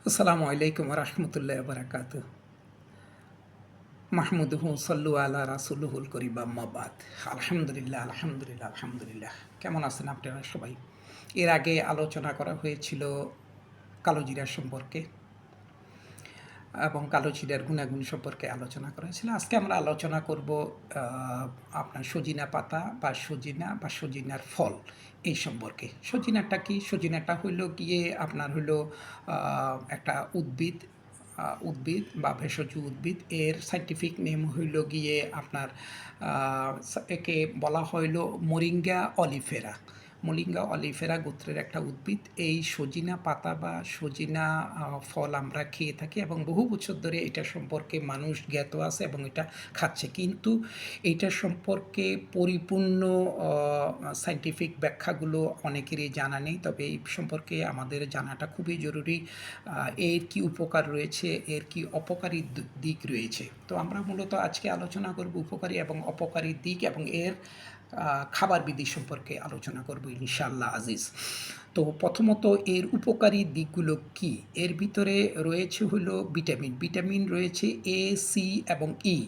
আসসালামু আলাইকুম রহমতুল্লাহ বারাকাত। মাহমুদুহু সল্লু আলা রাসুলুহুল করিম আম্মাবাদ। আলহামদুলিল্লাহ আলহামদুলিল্লাহ আলহামদুলিল্লাহ। কেমন আছেন আপনারা সবাই? এর আগে আলোচনা করা হয়েছিল কালোজিরা সম্পর্কে এবং কালোজিরার গুণাগুণ সম্পর্কে আলোচনা করা হয়েছিল। আজকে আমরা আলোচনা করব আপনার সজিনা পাতা বা সজিনার ফল এই সম্পর্কে। সজিনাটা কি? সজিনাটা হইল গিয়ে আপনার হইল একটা উদ্ভিদ বা ভেষজ উদ্ভিদ। এর সাইন্টিফিক নেম হইল গিয়ে আপনার একে বলা হইল মোরিঙ্গা অলিফেরা গোত্রের একটা উদ্ভিদ। এই সজিনা পাতা বা সজিনা ফল আমরা খেয়ে থাকি এবং বহু বছর ধরে এটা সম্পর্কে মানুষ জ্ঞাত আছে এবং এটা খাচ্ছে, কিন্তু এইটা সম্পর্কে পরিপূর্ণ সাইন্টিফিক ব্যাখ্যাগুলো অনেকেরই জানা নেই। তবে এই সম্পর্কে আমাদের জানাটা খুবই জরুরি। এর কি উপকার রয়েছে, এর কি অপকারী দিক রয়েছে। তো আমরা মূলত আজকে আলোচনা করব উপকারী এবং অপকারী দিক এবং এর খাবার বিধি সম্পর্কে আলোচনা করব ইনশাআল্লাহ আজিজ। তো প্রথমত এর উপকারী দিকগুলো কি? এর ভিতরে রয়েছে হলো ভিটামিন রয়েছে এ, সি এবং ই।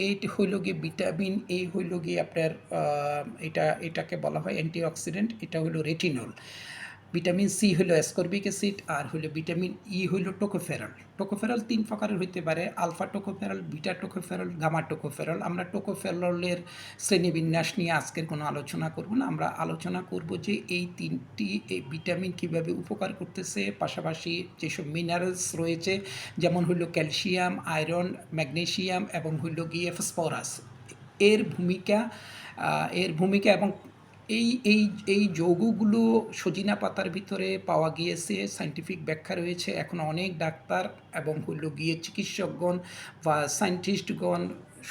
এইটা হইল গিয়ে ভিটামিন এ হইল গিয়ে আপনার এটাকে বলা হয় অ্যান্টিঅক্সিডেন্ট, এটা হলো রেটিনল। ভিটামিন সি হলো অ্যাসকর্বিক অ্যাসিড, আর হলো ভিটামিন ই হলো টোকোফেরল তিন প্রকারের হইতে পারে: alpha tocopherol, beta tocopherol, gamma tocopherol. আমরা টোকোফেরলের শ্রেণীবিন্যাস নিয়ে আজকের কোনো আলোচনা করব না। আমরা আলোচনা করব যে এই তিনটি এই ভিটামিন কীভাবে উপকার করতেছে, পাশাপাশি যেসব মিনারেলস রয়েছে যেমন হইল ক্যালসিয়াম, আয়রন, ম্যাগনেসিয়াম এবং হইল গিয়ে ফসফরাস, এর ভূমিকা এবং এই এই এই যৌগগুলো সজিনা পাতার ভিতরে পাওয়া গিয়েছে। সাইন্টিফিক ব্যাখ্যা রয়েছে। এখন অনেক ডাক্তার এবং হইল গিয়ে চিকিৎসকগণ বা সায়েন্টিস্টগণ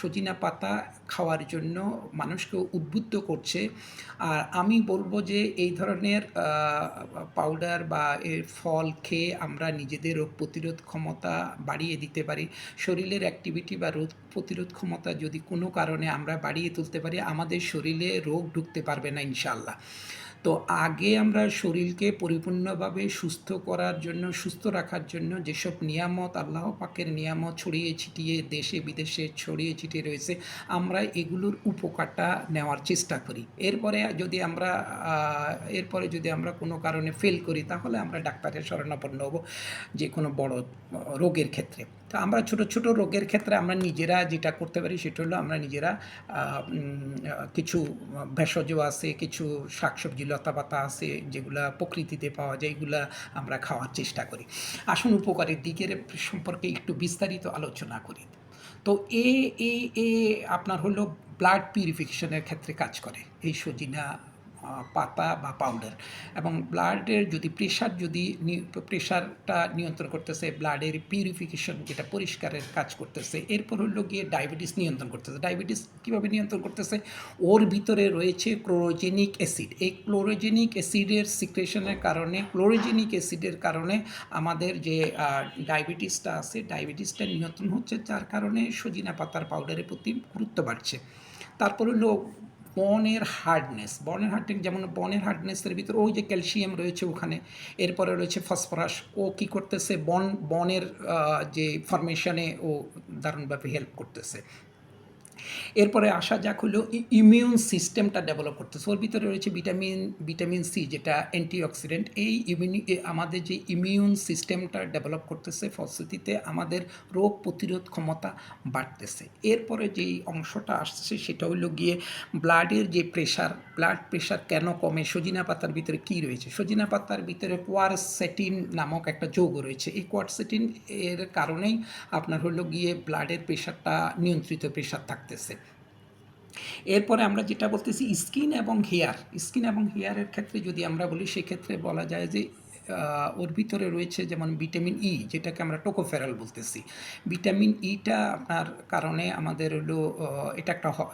সজিনা পাতা খাওয়ার জন্য মানুষকে উদ্বুদ্ধ করছে। আর আমি বলবো যে এই ধরনের পাউডার বা এর ফল খেয়ে আমরা নিজেদের রোগ প্রতিরোধ ক্ষমতা বাড়িয়ে দিতে পারি। শরীরের অ্যাক্টিভিটি বা রোগ প্রতিরোধ ক্ষমতা যদি কোনো কারণে আমরা বাড়িয়ে তুলতে পারি, আমাদের শরীরে রোগ ঢুকতে পারবে না ইনশাআল্লাহ। তো আগে আমরা শরীরকে পরিপূর্ণভাবে সুস্থ রাখার জন্য যেসব নিয়ামত, আল্লাহ পাকের নিয়ামত ছড়িয়ে ছিটিয়ে দেশে বিদেশে ছড়িয়ে ছিটিয়ে রয়েছে, আমরা এগুলোর উপকারটা নেওয়ার চেষ্টা করি। এরপরে যদি আমরা কোনো কারণে ফেল করি, তাহলে আমরা ডাক্তারের শরণাপন্ন হব যে কোনো বড় রোগের ক্ষেত্রে। তো আমরা ছোট ছোট রোগের ক্ষেত্রে আমরা নিজেরা যেটা করতে পারি সেটা হলো আমরা নিজেরা কিছু ভেষজ আছে, কিছু শাকসবজি লতাপাতা আছে যেগুলা প্রকৃতিতে পাওয়া যায়, এগুলা আমরা খাওয়ার চেষ্টা করি। আসুন উপকারের দিকের সম্পর্কে একটু বিস্তারিত আলোচনা করি। তো এ এ এ আপনার হলো ব্লাড পিউরিফিকেশনের ক্ষেত্রে কাজ করে এই সজিনা পাতা বা পাউডার। এবং ব্লাডের যদি প্রেশারটা নিয়ন্ত্রণ করতেছে, ব্লাডের পিউরিফিকেশন যেটা পরিষ্কারের কাজ করতেছে। এরপর হলো গিয়ে ডায়াবেটিস নিয়ন্ত্রণ করতেছে। ডায়াবেটিস কীভাবে নিয়ন্ত্রণ করতেছে? ওর ভিতরে রয়েছে ক্লোরোজেনিক অ্যাসিড। এই ক্লোরোজেনিক অ্যাসিডের কারণে আমাদের যে ডায়াবেটিসটা আছে, ডায়াবেটিসটা নিয়ন্ত্রণ হচ্ছে, যার কারণে সজিনা পাতার পাউডারের প্রতি গুরুত্ব বাড়ছে। তারপর হলো বনের হার্ডনেস, যেমন বনের হার্ডনেসের ভিতরে ওই যে ক্যালসিয়াম রয়েছে ওখানে। এরপরে রয়েছে ফসফরাস। ও কী করতেছে? বনের যে ফরমেশনে ও দারুণভাবে হেল্প করতেছে। এরপরে আসা যাক হলো ইমিউন সিস্টেমটা ডেভেলপ করতেছে। ওর ভিতরে রয়েছে ভিটামিন সি, যেটা অ্যান্টিঅক্সিডেন্ট। আমাদের যে ইমিউন সিস্টেমটা ডেভেলপ করতেছে, ফলশ্রুতিতে আমাদের রোগ প্রতিরোধ ক্ষমতা বাড়তেছে। এরপরে যেই অংশটা আসছে সেটা হলো গিয়ে ব্লাড প্রেশার কেন কমে? সজিনা পাতার ভিতরে কী রয়েছে? সজিনা পাতার ভিতরে কোয়ারসেটিন নামক একটা যৌগ রয়েছে। এই কোয়ারসেটিন এর কারণেই আপনার হলো গিয়ে ব্লাডের প্রেশারটা নিয়ন্ত্রিত প্রেশার থাকতেছে। এরপরে আমরা যেটা বলতেছি স্কিন এবং হেয়ারের ক্ষেত্রে যদি আমরা বলি, সেক্ষেত্রে বলা যায় যে ওর ভিতরে রয়েছে যেমন ভিটামিন ই, যেটাকে আমরা টোকোফেরল বলতেছি। ভিটামিন ইটা আপনার কারণে আমাদের হলো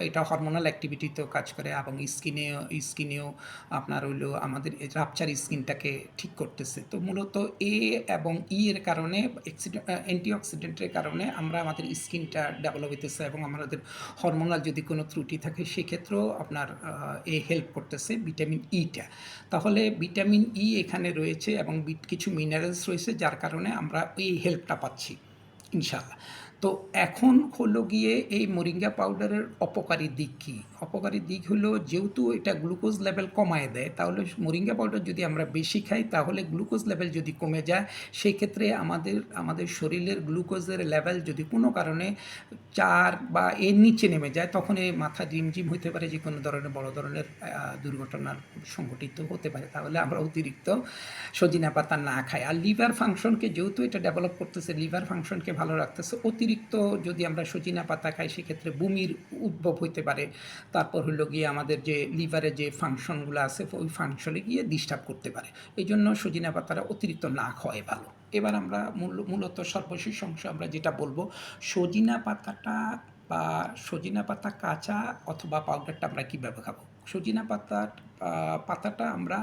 এটা হরমোনাল অ্যাক্টিভিটিতেও কাজ করে এবং স্কিনেও আপনার হলো আমাদের রাপচার স্কিনটাকে ঠিক করতেছে। তো মূলত এ এবং ই এর কারণে অ্যান্টিঅক্সিডেন্টের কারণে আমরা আমাদের স্কিনটা ডেভেলপ হইতেছে এবং আমাদের হরমোনাল যদি কোনো ত্রুটি থাকে সেক্ষেত্রেও আপনার হেল্প করতেছে ভিটামিন ইটা। তাহলে ভিটামিন ই এখানে রয়েছে এবং কিছু মিনারেলস রয়েছে, যার কারণে আমরা এই হেল্পটা পাচ্ছি ইনশাল্লাহ। তো এখন হলো গিয়ে এই মোরিঙ্গা পাউডারের অপকারী দিক কী? অপকারী দিক হলো, যেহেতু এটা গ্লুকোজ লেভেল কমায় দেয়, তাহলে মোরিঙ্গা পাউডার যদি আমরা বেশি খাই তাহলে গ্লুকোজ লেভেল যদি কমে যায়, সেই ক্ষেত্রে আমাদের শরীরের গ্লুকোজের লেভেল যদি কোনো কারণে 4 বা এর নিচে নেমে যায়, তখন এই মাথা ঝিমঝিম হতে পারে, যে কোনো ধরনের বড় ধরনের দুর্ঘটনার সংঘটিত হতে পারে। তাহলে আমরা অতিরিক্ত সজিনা পাতা না খাই। আর লিভার ফাংশনকে, যেহেতু এটা ডেভেলপ করতেছে, লিভার ফাংশনকে ভালো রাখতেছে, অতিরিক্ত যদি আমরা সজিনা পাতা খাই সেক্ষেত্রে বমির উদ্ভব হইতে পারে। তারপর হলো গিয়ে আমাদের যে লিভারে যে ফাংশনগুলো আছে, ওই ফাংশনে গিয়ে ডিস্টার্ব করতে পারে। এই জন্য সজিনা পাতাটা অতিরিক্ত না খাওয়াই ভালো। এবার আমরা মূলত সর্বশেষ অংশ আমরা যেটা বলবো, সজিনা পাতাটা বা সজিনা পাতা কাঁচা অথবা পাউডারটা আমরা কীভাবে খাবো। সজিনা পাতাটা আমরা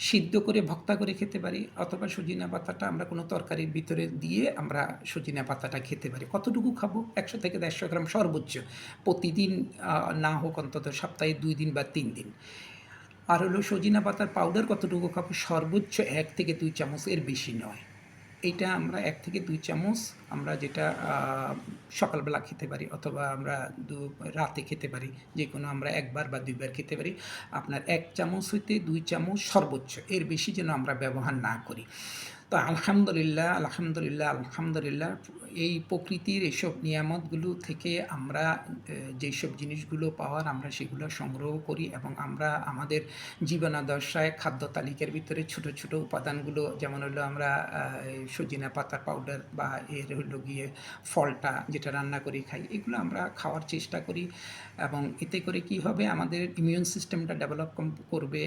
সিদ্ধ করে ভর্তা করে খেতে পারি, অথবা সজিনা পাতাটা আমরা কোনো তরকারির ভিতরে দিয়ে আমরা সজিনা পাতাটা খেতে পারি। কতটুকু খাবো? 100 থেকে 150 গ্রাম সর্বোচ্চ, প্রতিদিন না হোক অন্তত সপ্তাহে 2 দিন বা 3 দিন। আর হলো সজিনা পাতার পাউডার কতটুকু খাবো? সর্বোচ্চ 1 থেকে 2 চামচ, এর বেশি নয়। এইটা আমরা 1 থেকে 2 চামচ, আমরা যেটা সকালবেলা খেতে পারি, অথবা আমরা রাতে খেতে পারি, যে কোনো আমরা 1 বার বা 2 বার খেতে পারি। আপনার 1 চামচ হইতে 2 চামচ সর্বোচ্চ, এর বেশি যেন আমরা ব্যবহার না করি। তো আলহামদুলিল্লাহ, আলহামদুলিল্লাহ, আলহামদুলিল্লাহ, এই প্রকৃতির এসব নিয়ামতগুলো থেকে আমরা যেসব জিনিসগুলো পাওয়ার, আমরা সেগুলো সংগ্রহ করি, এবং আমরা আমাদের জীবনাদশায় খাদ্য তালিকার ভিতরে ছোট ছোট উপাদানগুলো, যেমন হলো আমরা সজিনা পাতার পাউডার বা এর হলো গিয়ে ফলটা যেটা রান্না করে খাই, এগুলো আমরা খাওয়ার চেষ্টা করি। এবং এতে করে কি হবে, আমাদের ইমিউন সিস্টেমটা ডেভেলপ করবে,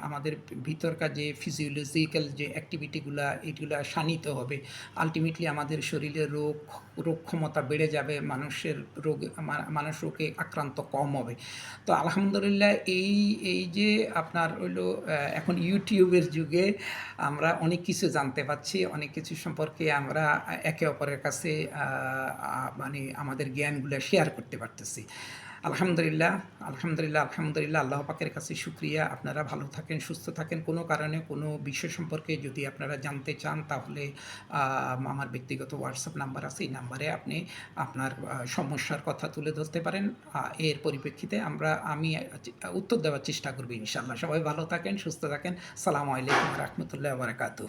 আমাদের ভিতরকার যে ফিজিওলজিক্যাল যে অ্যাক্টিভিটিগুলো, এগুলা শানিত হবে। আলটিমেটলি আমাদের শরীরে রোগ ক্ষমতা বেড়ে যাবে, মানুষ রোগে আক্রান্ত কম হবে। তো আলহামদুলিল্লাহ, এই যে আপনার হইলো এখন ইউটিউবের যুগে আমরা অনেক কিছু জানতে পারছি, অনেক কিছু সম্পর্কে আমরা একে অপরের কাছে মানে আমাদের জ্ঞানগুলো শেয়ার করতে পারতেছি। আলহামদুলিল্লাহ, আলহামদুলিল্লাহ, আলহামদুলিল্লাহ, আল্লাহ পাকের কাছে শুকরিয়া। আপনারা ভালো থাকেন, সুস্থ থাকেন। কোনো কারণে কোনো বিষয় সম্পর্কে যদি আপনারা জানতে চান, তাহলে আমার ব্যক্তিগত হোয়াটসঅ্যাপ নাম্বার আছে, এই নাম্বারে আপনি আপনার সমস্যার কথা তুলে ধরতে পারেন। এর পরিপ্রেক্ষিতে আমি উত্তর দেওয়ার চেষ্টা করব ইনশাআল্লাহ। সবাই ভালো থাকেন, সুস্থ থাকেন। আসসালামু আলাইকুম ওয়া রাহমাতুল্লাহি ওয়া বারাকাতুহু।